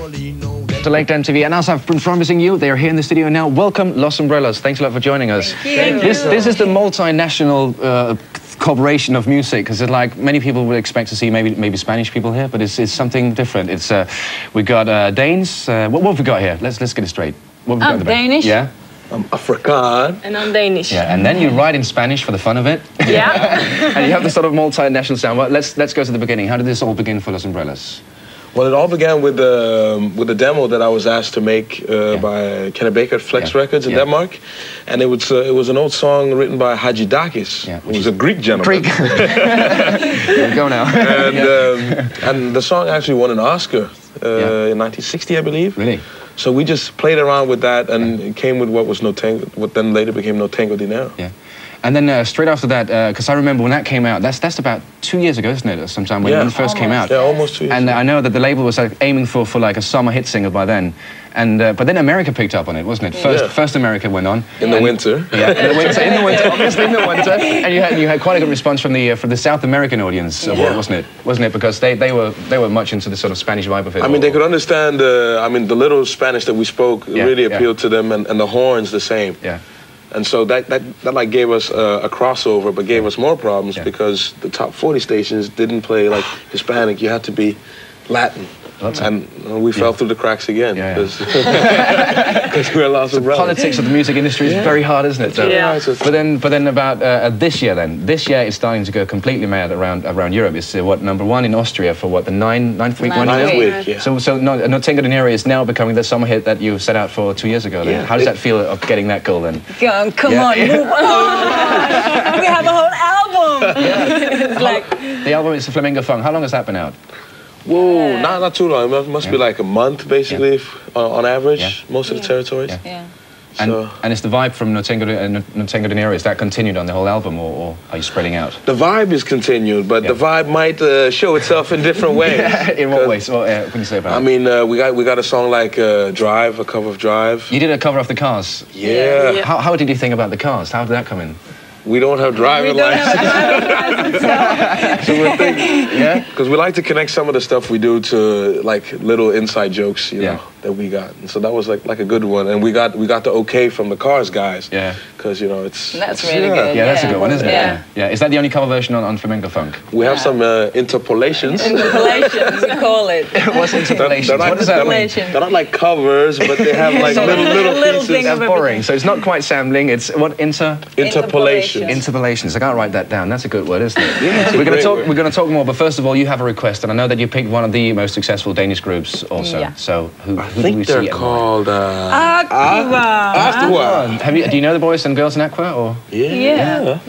Select MTV, and as I've been promising you, they are here in the studio now. Welcome, Los Umbrellos. Thanks a lot for joining us. Thank you. This is the multinational cooperation of music, because like many people would expect to see maybe Spanish people here, but it's something different. It's we got Danes. What have we got here? Let's get it straight. What have we got Danish. Yeah. I'm Afrikaan. And I'm Danish. Yeah, and then you write in Spanish for the fun of it. Yeah. And you have the sort of multinational sound. Well, let's go to the beginning. How did this all begin for Los Umbrellos? Well, it all began with the demo that I was asked to make by Kenny Baker at Flex Records in Denmark, and it was an old song written by Hagidakis, who was a Greek gentleman. Greek. There we go now. And the song actually won an Oscar in 1960, I believe. Really? So we just played around with that, and it came with what then later became No Tango Dinero. Yeah. And then straight after that, because I remember when that came out, that's about 2 years ago, isn't it? Sometime when it first came out. Yeah, almost 2 years. And I know that the label was aiming for like a summer hit single by then. And but then America picked up on it, wasn't it? First America went on. In the winter. Yeah, in the winter, obviously in the winter. And you had quite a good response from the South American audience, wasn't it? Wasn't it? Because they were much into the sort of Spanish vibe of it. I mean, they could understand. I mean, the little Spanish that we spoke really appealed to them, and the horns the same. Yeah. And so that like gave us a crossover, but gave us more problems because the top 40 stations didn't play like Hispanic. You had to be Latin. And we fell through the cracks again because we're Los Umbrellos. Politics of the music industry is very hard, isn't it? So, But then about this year, it's starting to go completely mad around Europe. It's #1 in Austria for the ninth week. Yeah. So No Tango Dinero is now becoming the summer hit that you set out for 2 years ago. Then. Yeah. How does that feel of getting that goal then? Come on, move on. We have a whole album. It's like the album is Flamingo Funk. How long has that been out? Whoa, not too long. It must be like a month, basically, on average, most of the territories. Yeah. And is the vibe from No Tango Dinero, is that continued on the whole album, or are you spreading out? The vibe is continued, but the vibe might show itself in different ways. In what ways? What can you say about it? I mean, we got a song like Drive, a cover of Drive. You did a cover of The Cars? Yeah. How did you think about The Cars? How did that come in? We don't have driving license. So we're thinking, because we like to connect some of the stuff we do to like little inside jokes, you know, that we got. And so that was like a good one. And we got the okay from the Cars guys. Yeah. Because that's really good. Yeah, that's a good one, isn't it? Yeah. Is that the only cover version on Flamingo Funk? We have some interpolations. Interpolations, we call it. What's interpolations? What does that mean? They're not like covers, but they have like little pieces. That's boring. So it's not quite sampling. It's what interpolations. Interpolations. I can't write that down. That's a good word, isn't it? Yeah, we're going to talk more, but first of all, you have a request, and I know that you picked one of the most successful Danish groups also. Yeah. So who I do we think see? they're called Aqua. Do you know the boys and girls in Aqua, or? Yeah.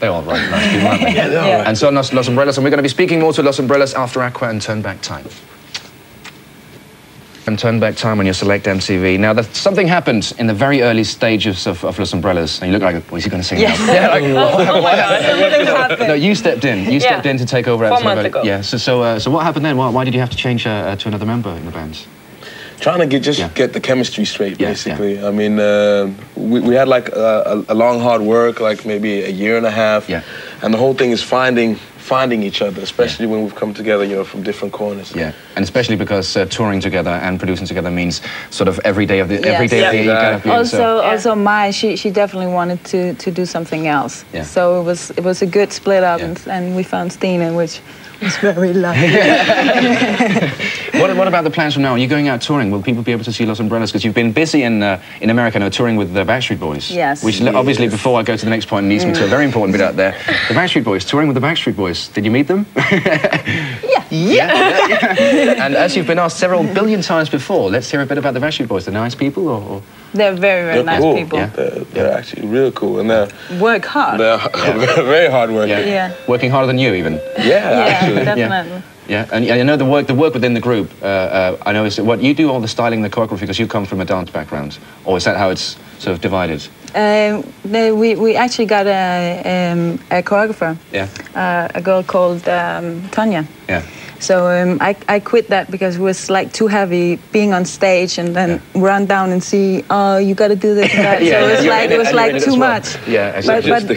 They're all right, nice people, aren't they? Yeah, they're all right. And so Los Umbrellos, and we're going to be speaking more to Los Umbrellos after Aqua and Turn Back Time. And Turn Back Time on your Select MTV. Now, something happened in the very early stages of Los Umbrellos, and you look like, what is he going to sing now? Yeah, like, oh my God, something happened. No, you stepped in. You stepped in to take over. 4 months ago. Yeah. So what happened then? Why did you have to change to another member in the band? Trying to get the chemistry straight, basically. I mean, we had like a long, hard work, like maybe a year and a half. Yeah. And the whole thing is finding each other, especially when we've come together, you know, from different corners. Yeah, and especially because touring together and producing together means sort of every day of the year. Kind of also Mai, she definitely wanted to do something else. Yeah. So it was a good split up, and we found Stina, which was very lucky. What about the plans from now? Are you going out touring? Will people be able to see Los Umbrellos? Because you've been busy in America now, touring with the Backstreet Boys. Yes. Which obviously, before I go to the next point, leads me to a very important bit out there. The Backstreet Boys, touring with the Backstreet Boys. Did you meet them? Yeah. And as you've been asked several billion times before, let's hear a bit about the Backstreet Boys. They're nice people, or? They're very nice cool. people. Yeah. They're actually real cool, and they work hard. They're very hard working. Yeah. Working harder than you, even. Yeah, actually. Definitely. Yeah, and I know the work within the group. I know is what you do all the styling, the choreography, because you come from a dance background, or is that how it's sort of divided? We actually got a choreographer. Yeah. A girl called Tanya. Yeah. So I quit that because it was like too heavy being on stage and then run down and see, oh, you got to do this and that. So it was like too much. Yeah,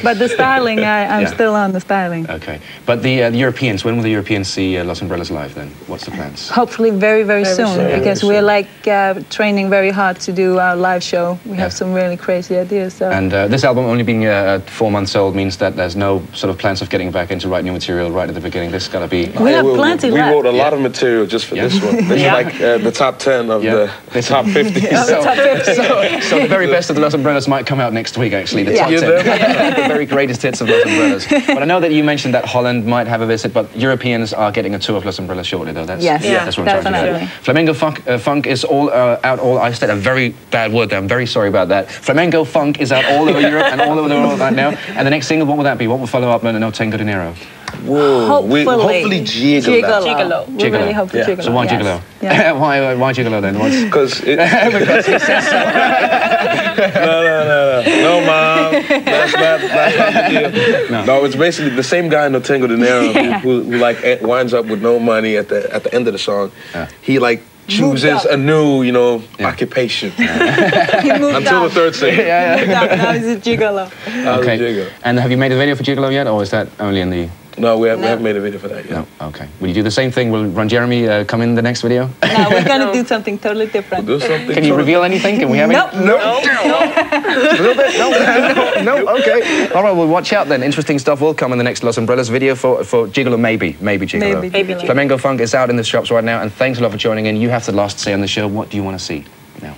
but the styling, I'm still on the styling. Okay, but the Europeans, when will the Europeans see Los Umbrellos live then? What's the plans? Hopefully very soon, because we're like training very hard to do our live show. We have some really crazy ideas. So. And this album only being 4 months old means that there's no sort of plans of getting back into write new material right at the beginning. This is gonna be. We have plenty left. We wrote a lot of material just for this one. This is like the top 10 of the top 50. So the very best of the Los Umbrellos might come out next week, actually. The top 10. The very greatest hits of Los Umbrellos. But I know that you mentioned that Holland might have a visit, but Europeans are getting a tour of Los Umbrellos shortly, though. That's what I'm trying to get. Flamenco Funk is all out. I said a very bad word there. I'm very sorry about that. Flamenco Funk is out all over Europe and all over the world right now. And the next single, what will that be? What will follow up No Tango Dinero? Whoa, hopefully Gigolo. We really hope for Gigolo. So why Gigolo? Yeah. why Gigolo then? Because he says so. No, Mom. That's not the deal. No, it's basically the same guy in No Tango Dinero who like winds up with no money at the end of the song. He like chooses a new, occupation. He moved until the third single. Now he's a gigolo. Okay. And have you made a video for Gigolo yet, or is that only in the? No, we haven't made a video for that yet. No. Okay. Will you do the same thing? Will Ron Jeremy come in the next video? No, we're gonna do something totally different. We'll do something. Can you reveal anything? Can we have it? No. Okay. All right. Well, watch out then. Interesting stuff will come in the next Los Umbrellos video for Gigolo. Maybe Gigolo. Maybe. Flamenco Funk is out in the shops right now, and thanks a lot for joining in. You have the last say on the show. What do you want to see now?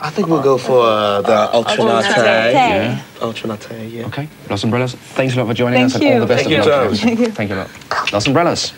I think we'll go for the Ultra Natte. Okay. Los Umbrellos, thanks a lot for joining us, and all the best of luck. Thank you. Thank you a lot. Los Umbrellos.